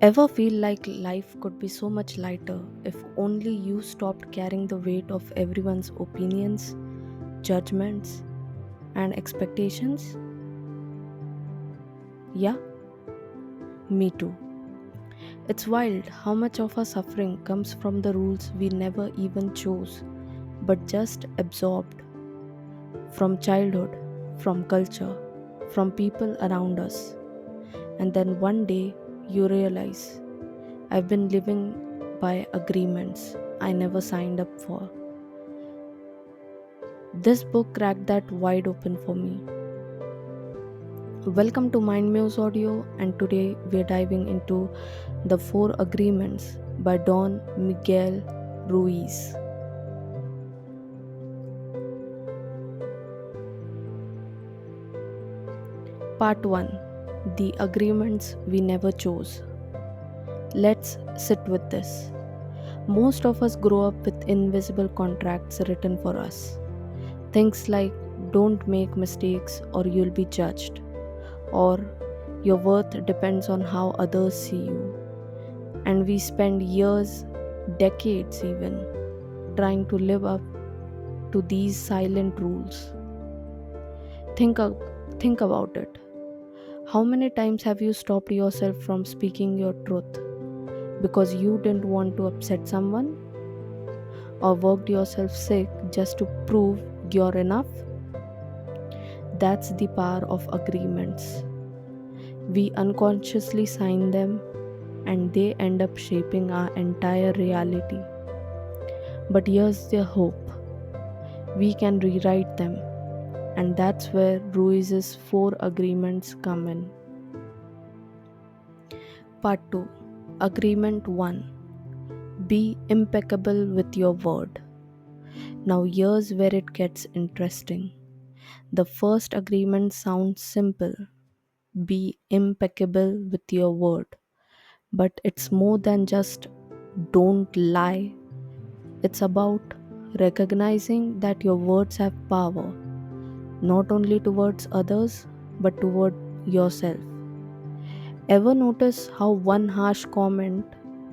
Ever feel like life could be so much lighter if only you stopped carrying the weight of everyone's opinions, judgments, and expectations? Yeah, me too. It's wild how much of our suffering comes from the rules we never even chose, but just absorbed from childhood, from culture, from people around us. And then one day you realize I've been living by agreements I never signed up for. This book cracked that wide open for me. Welcome to MindMuse Audio, and today we're diving into The Four Agreements by Don Miguel Ruiz. Part 1: The Agreements We Never Chose. Let's sit with this. Most of us grow up with invisible contracts written for us. Things like don't make mistakes or you'll be judged, or your worth depends on how others see you. And we spend years, decades even, trying to live up to these silent rules. Think, of, think about it. How many times have you stopped yourself from speaking your truth because you didn't want to upset someone, or worked yourself sick just to prove you're enough? That's the power of agreements. We unconsciously sign them and they end up shaping our entire reality. But here's the hope: we can rewrite them, and that's where Ruiz's four agreements come in. Part 2: Agreement 1: Be impeccable with your word. Now, here's where it gets interesting. The first agreement sounds simple: be impeccable with your word. But it's more than just don't lie. It's about recognizing that your words have power, not only towards others, but toward yourself. Ever notice how one harsh comment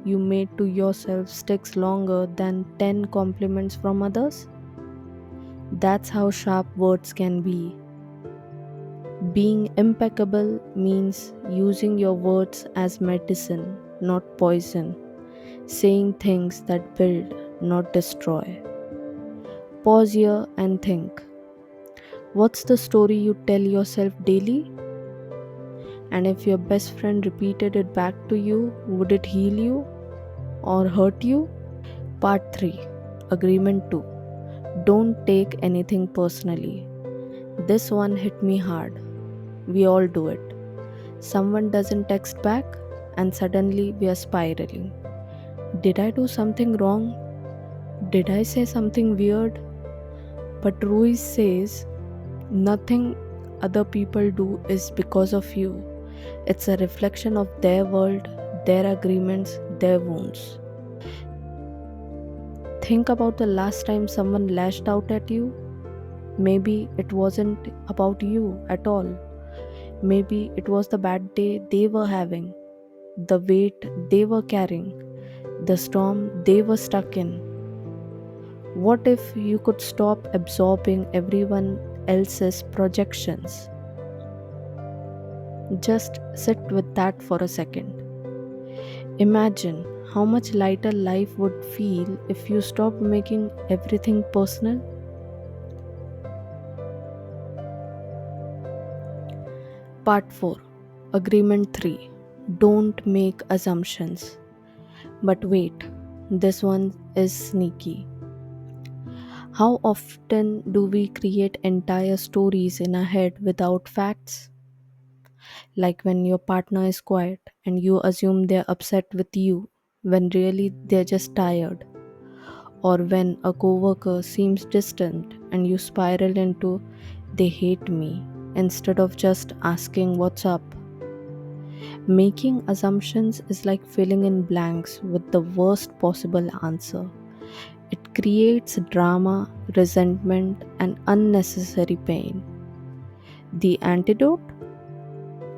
you made to yourself sticks longer than 10 compliments from others? That's how sharp words can be. Being impeccable means using your words as medicine, not poison, saying things that build, not destroy. Pause here and think. What's the story you tell yourself daily? And if your best friend repeated it back to you, would it heal you or hurt you? Part 3: Agreement 2: Don't take anything personally. This one hit me hard. We all do it. Someone doesn't text back, and suddenly we are spiraling. Did I do something wrong? Did I say something weird? But Ruiz says nothing other people do is because of you. It's a reflection of their world, their agreements, their wounds. Think about the last time someone lashed out at you. Maybe it wasn't about you at all. Maybe it was the bad day they were having, the weight they were carrying, the storm they were stuck in. What if you could stop absorbing everyone else's projections? Just sit with that for a second. Imagine how much lighter life would feel if you stopped making everything personal. Part 4: Agreement 3: Don't make assumptions. But wait, this one is sneaky. How often do we create entire stories in our head without facts? Like when your partner is quiet and you assume they're upset with you when really they're just tired. Or when a coworker seems distant and you spiral into they hate me instead of just asking what's up. Making assumptions is like filling in blanks with the worst possible answer. It creates drama, resentment, and unnecessary pain. The antidote?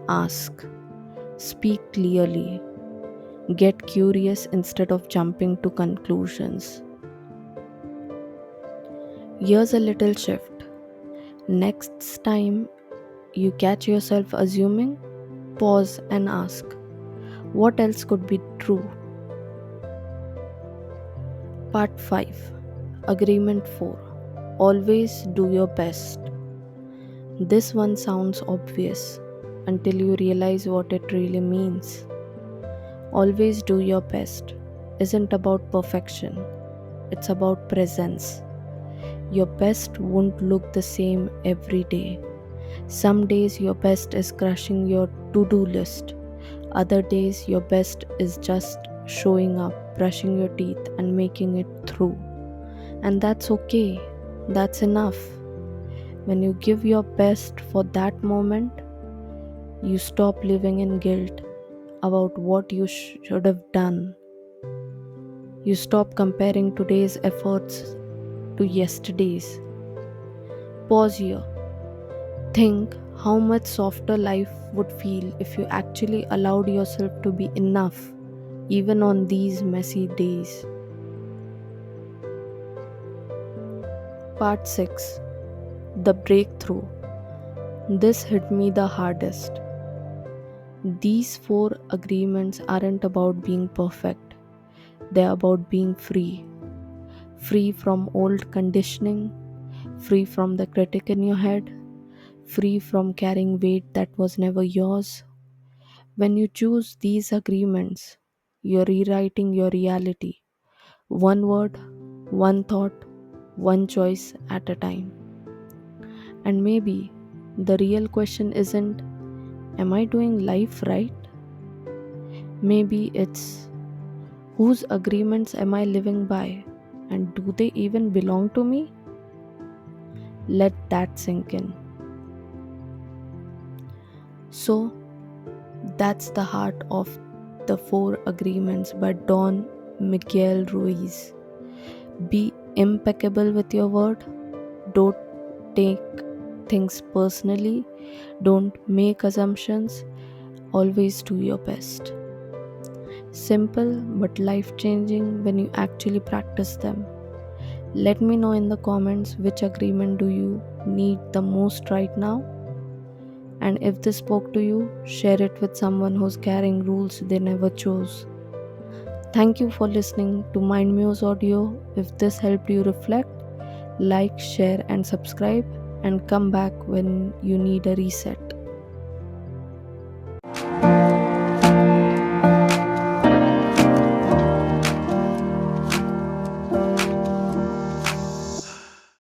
Ask. Speak clearly. Get curious instead of jumping to conclusions. Here's a little shift. Next time you catch yourself assuming, pause and ask, what else could be true? Part 5. Agreement 4. Always do your best. This one sounds obvious until you realize what it really means. Always do your best isn't about perfection, it's about presence. Your best won't look the same every day. Some days your best is crushing your to do list, other days your best is just showing up, brushing your teeth, and making it through. And that's okay, that's enough. When you give your best for that moment, you stop living in guilt about what you should have done. You stop comparing today's efforts to yesterday's. Pause here. Think how much softer life would feel if you actually allowed yourself to be enough, even on these messy days. Part 6. The breakthrough. This hit me the hardest. These 4 agreements aren't about being perfect, they're about being free. Free from old conditioning, free from the critic in your head, free from carrying weight that was never yours. When you choose these agreements, you're rewriting your reality. One word, one thought, one choice at a time. And maybe the real question isn't, am I doing life right? Maybe it's, whose agreements am I living by? And do they even belong to me? Let that sink in. So, that's the heart of the 4 agreements by Don Miguel Ruiz. Be impeccable with your word. Don't take things personally. Don't make assumptions. Always do your best. Simple but life changing when you actually practice them. Let me know in the comments which agreement do you need the most right now. And if this spoke to you, share it with someone who's carrying rules they never chose. Thank you for listening to MindMuse audio. If this helped you reflect, like, share, and subscribe, and come back when you need a reset.